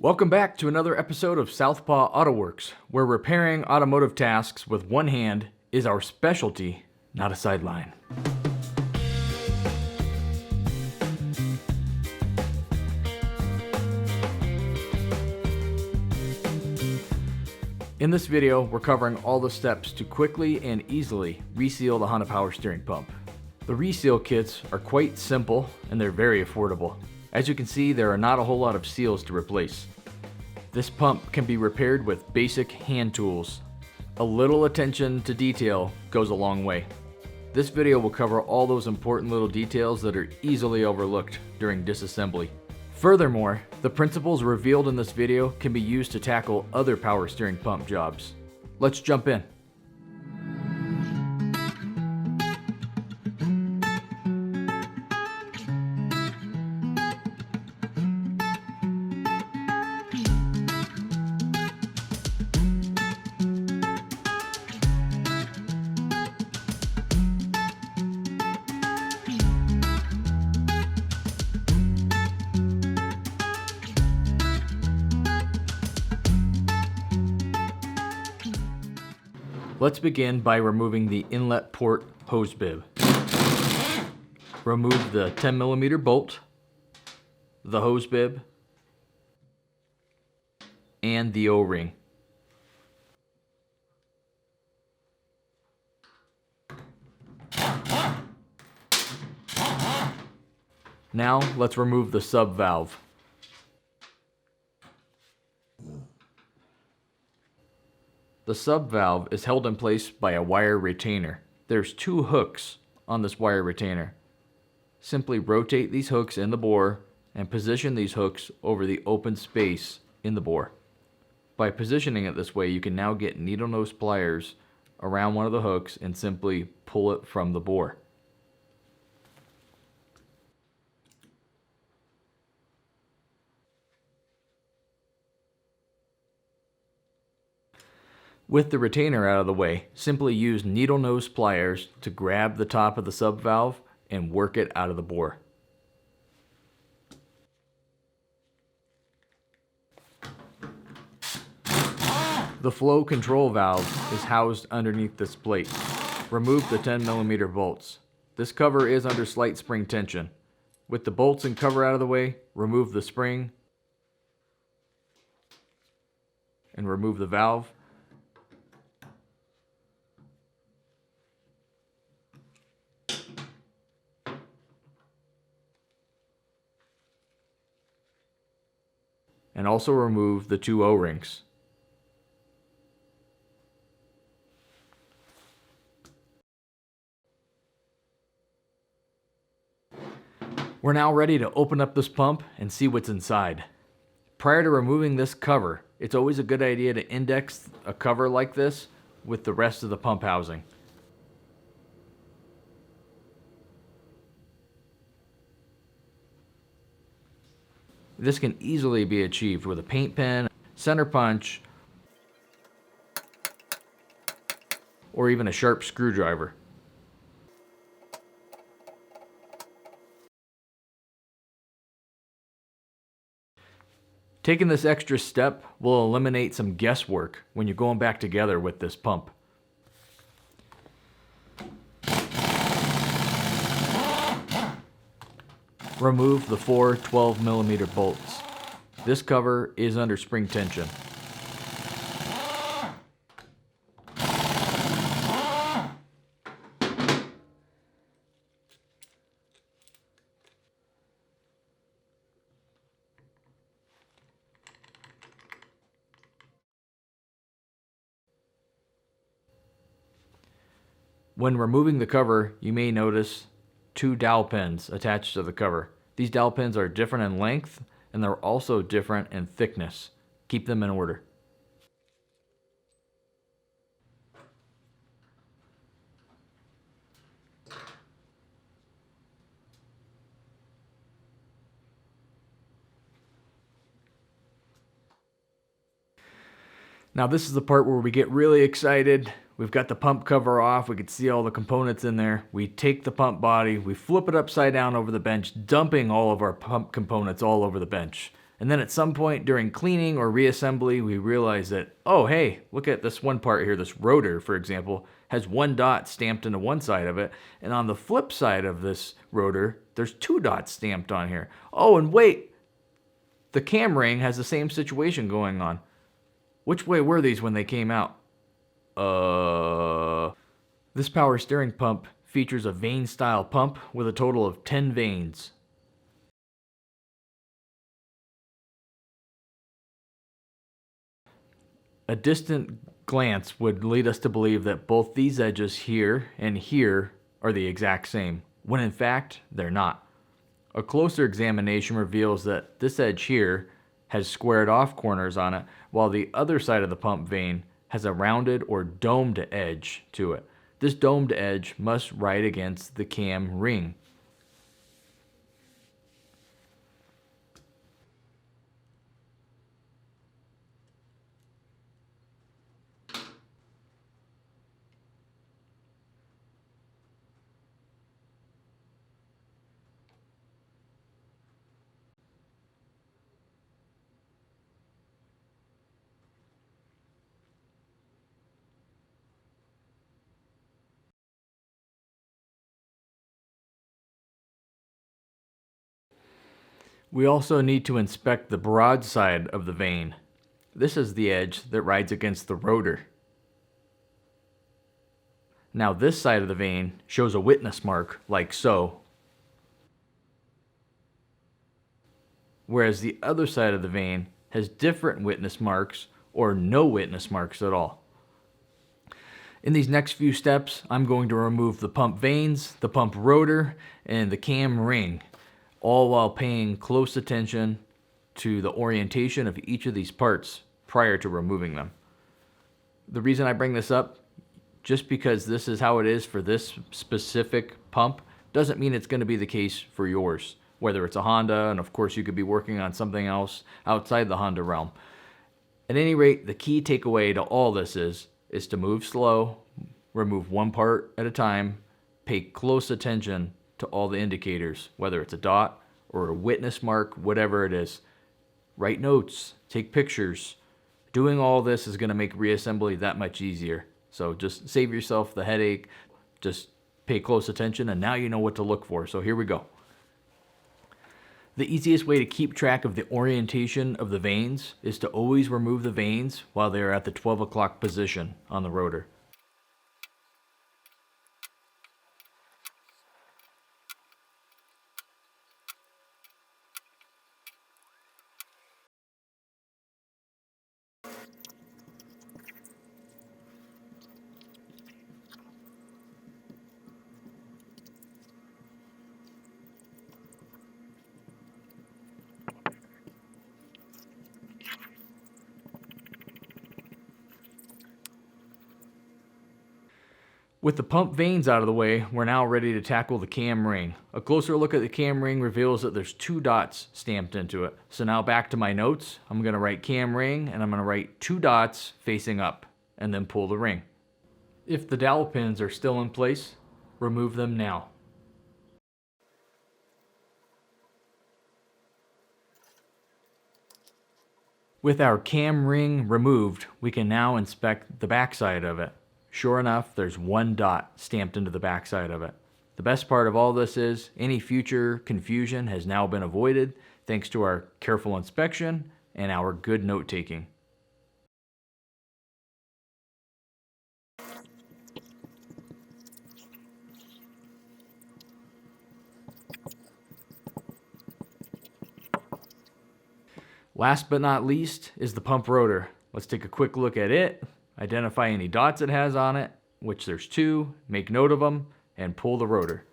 Welcome back to another episode of Southpaw Autoworks, where repairing automotive tasks with one hand is our specialty, not a sideline. In this video, we're covering all the steps to quickly and easily reseal the Honda power steering pump. The reseal kits are quite simple and they're very affordable. As you can see, there are not a whole lot of seals to replace. This pump can be repaired with basic hand tools. A little attention to detail goes a long way. This video will cover all those important little details that are easily overlooked during disassembly. Furthermore, the principles revealed in this video can be used to tackle other power steering pump jobs. Let's jump in. Let's begin by removing the inlet port hose bib. Remove the 10mm bolt, the hose bib, and the O-ring. Now let's remove the sub valve. The sub valve is held in place by a wire retainer. There's two hooks on this wire retainer. Simply rotate these hooks in the bore and position these hooks over the open space in the bore. By positioning it this way, you can now get needle nose pliers around one of the hooks and simply pull it from the bore. With the retainer out of the way, simply use needle nose pliers to grab the top of the sub valve and work it out of the bore. The flow control valve is housed underneath this plate. Remove the 10mm bolts. This cover is under slight spring tension. With the bolts and cover out of the way, remove the spring and remove the valve. And also remove the two O-rings. We're now ready to open up this pump and see what's inside. Prior to removing this cover, it's always a good idea to index a cover like this with the rest of the pump housing. This can easily be achieved with a paint pen, center punch, or even a sharp screwdriver. Taking this extra step will eliminate some guesswork when you're going back together with this pump. Remove the four 12mm bolts. This cover is under spring tension. When removing the cover, you may notice two dowel pins attached to the cover. These dowel pins are different in length and they're also different in thickness. Keep them in order. Now this is the part where we get really excited. We've got the pump cover off. We can see all the components in there. We take the pump body, we flip it upside down over the bench, dumping all of our pump components all over the bench. And then at some point during cleaning or reassembly, we realize that, oh, hey, look at this one part here. This rotor, for example, has one dot stamped into one side of it. And on the flip side of this rotor, there's two dots stamped on here. Oh, and wait, the cam ring has the same situation going on. Which way were these when they came out? This power steering pump features a vane-style pump with a total of 10 vanes. A distant glance would lead us to believe that both these edges here and here are the exact same, when in fact they're not. A closer examination reveals that this edge here has squared off corners on it, while the other side of the pump vane has a rounded or domed edge to it. This domed edge must ride against the cam ring. We also need to inspect the broadside of the vane. This is the edge that rides against the rotor. Now this side of the vane shows a witness mark, like so, whereas the other side of the vane has different witness marks or no witness marks at all. In these next few steps, I'm going to remove the pump vanes, the pump rotor, and the cam ring, all while paying close attention to the orientation of each of these parts prior to removing them. The reason I bring this up, just because this is how it is for this specific pump, doesn't mean it's going to be the case for yours, whether it's a Honda, and of course you could be working on something else outside the Honda realm. At any rate, the key takeaway to all this is to move slow, remove one part at a time, pay close attention to all the indicators, whether it's a dot or a witness mark, whatever it is. Write notes, take pictures. Doing all this is going to make reassembly that much easier. So just save yourself the headache, just pay close attention, and now you know what to look for. So here we go. The easiest way to keep track of the orientation of the vanes is to always remove the vanes while they are at the 12 o'clock position on the rotor. With the pump vanes out of the way, we're now ready to tackle the cam ring. A closer look at the cam ring reveals that there's two dots stamped into it. So now back to my notes, I'm going to write cam ring, and I'm going to write two dots facing up, and then pull the ring. If the dowel pins are still in place, remove them now. With our cam ring removed, we can now inspect the backside of it. Sure enough, there's one dot stamped into the backside of it. The best part of all this is any future confusion has now been avoided thanks to our careful inspection and our good note-taking. Last but not least is the pump rotor. Let's take a quick look at it, identify any dots it has on it, which there's two, make note of them, and pull the rotor.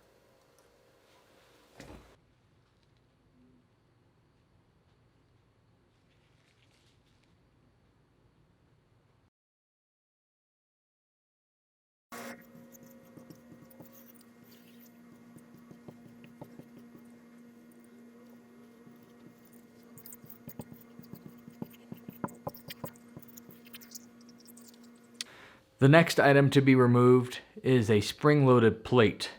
The next item to be removed is a spring-loaded plate.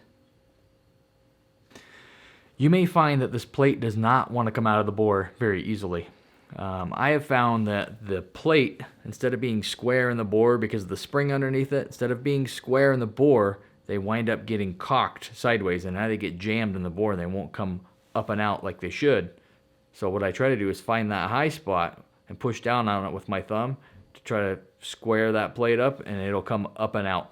You may find that this plate does not want to come out of the bore very easily. I have found that the plate, instead of being square in the bore because of the spring underneath it, instead of being square in the bore, they wind up getting cocked sideways, and now they get jammed in the bore and they won't come up and out like they should. So what I try to do is find that high spot and push down on it with my thumb to try to square that plate up, and it'll come up and out.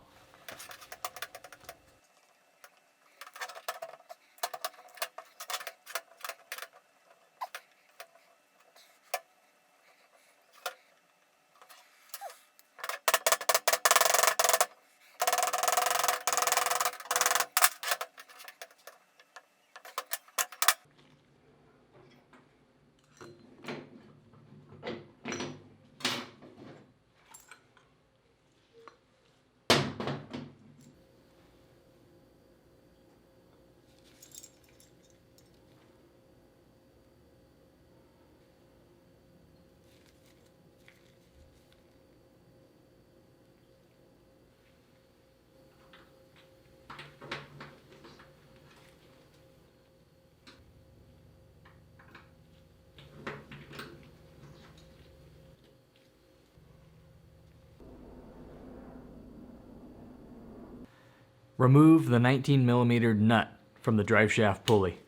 Remove the 19mm nut from the drive shaft pulley.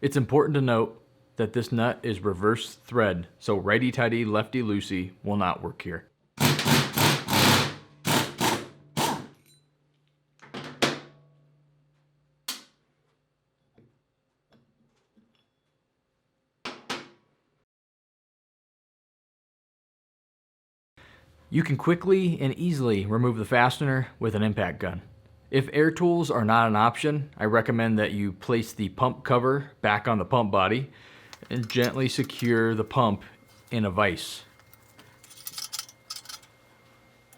It's important to note that this nut is reverse thread, so righty-tighty, lefty-loosey will not work here. You can quickly and easily remove the fastener with an impact gun. If air tools are not an option, I recommend that you place the pump cover back on the pump body and gently secure the pump in a vise.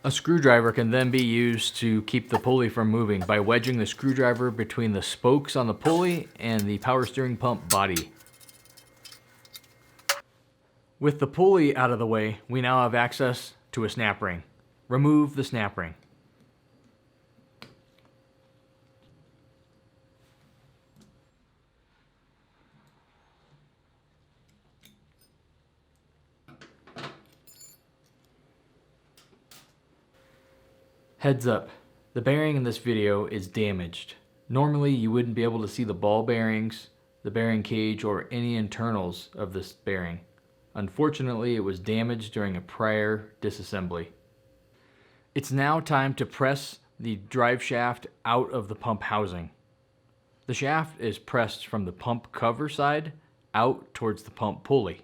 A screwdriver can then be used to keep the pulley from moving by wedging the screwdriver between the spokes on the pulley and the power steering pump body. With the pulley out of the way, we now have access to a snap ring. Remove the snap ring. Heads up, the bearing in this video is damaged. Normally you wouldn't be able to see the ball bearings, the bearing cage, or any internals of this bearing. Unfortunately, it was damaged during a prior disassembly. It's now time to press the drive shaft out of the pump housing. The shaft is pressed from the pump cover side out towards the pump pulley.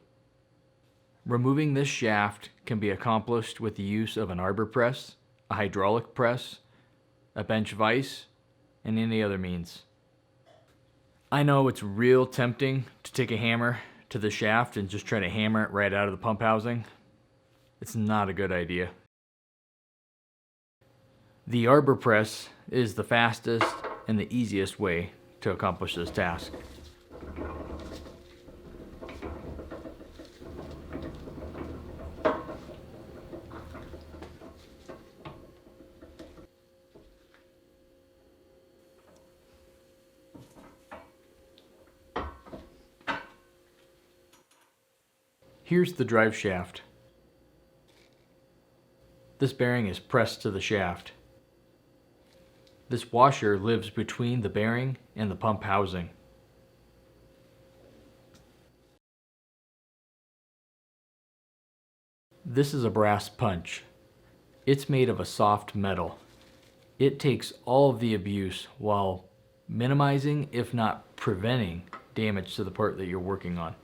Removing this shaft can be accomplished with the use of an arbor press, a hydraulic press, a bench vise, and any other means. I know it's real tempting to take a hammer to the shaft and just try to hammer it right out of the pump housing. It's not a good idea. The arbor press is the fastest and the easiest way to accomplish this task. Here's the drive shaft. This bearing is pressed to the shaft. This washer lives between the bearing and the pump housing. This is a brass punch. It's made of a soft metal. It takes all of the abuse while minimizing, if not preventing, damage to the part that you're working on.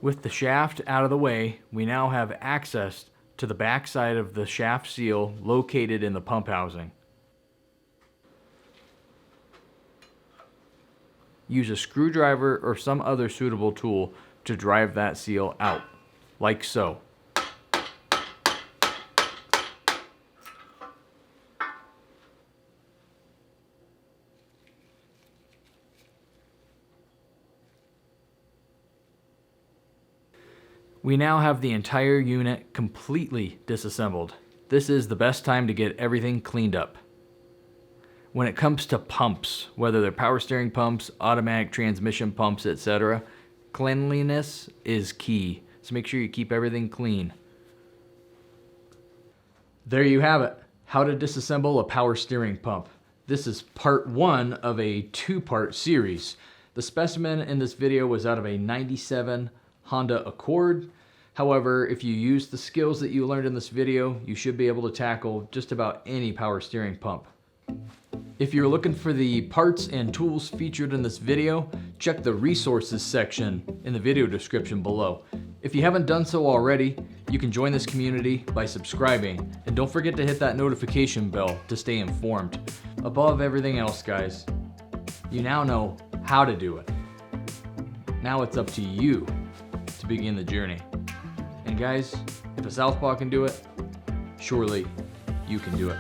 With the shaft out of the way, we now have access to the back side of the shaft seal located in the pump housing. Use a screwdriver or some other suitable tool to drive that seal out, like so. We now have the entire unit completely disassembled. This is the best time to get everything cleaned up. When it comes to pumps, whether they're power steering pumps, automatic transmission pumps, etc., cleanliness is key. So make sure you keep everything clean. There you have it. How to disassemble a power steering pump. This is part 1 of a 2-part series. The specimen in this video was out of a 97 Honda Accord. However, if you use the skills that you learned in this video, you should be able to tackle just about any power steering pump. If you're looking for the parts and tools featured in this video, check the resources section in the video description below. If you haven't done so already, you can join this community by subscribing, and don't forget to hit that notification bell to stay informed. Above everything else, guys, you now know how to do it. Now it's up to you to begin the journey. And guys, if a Southpaw can do it, surely you can do it.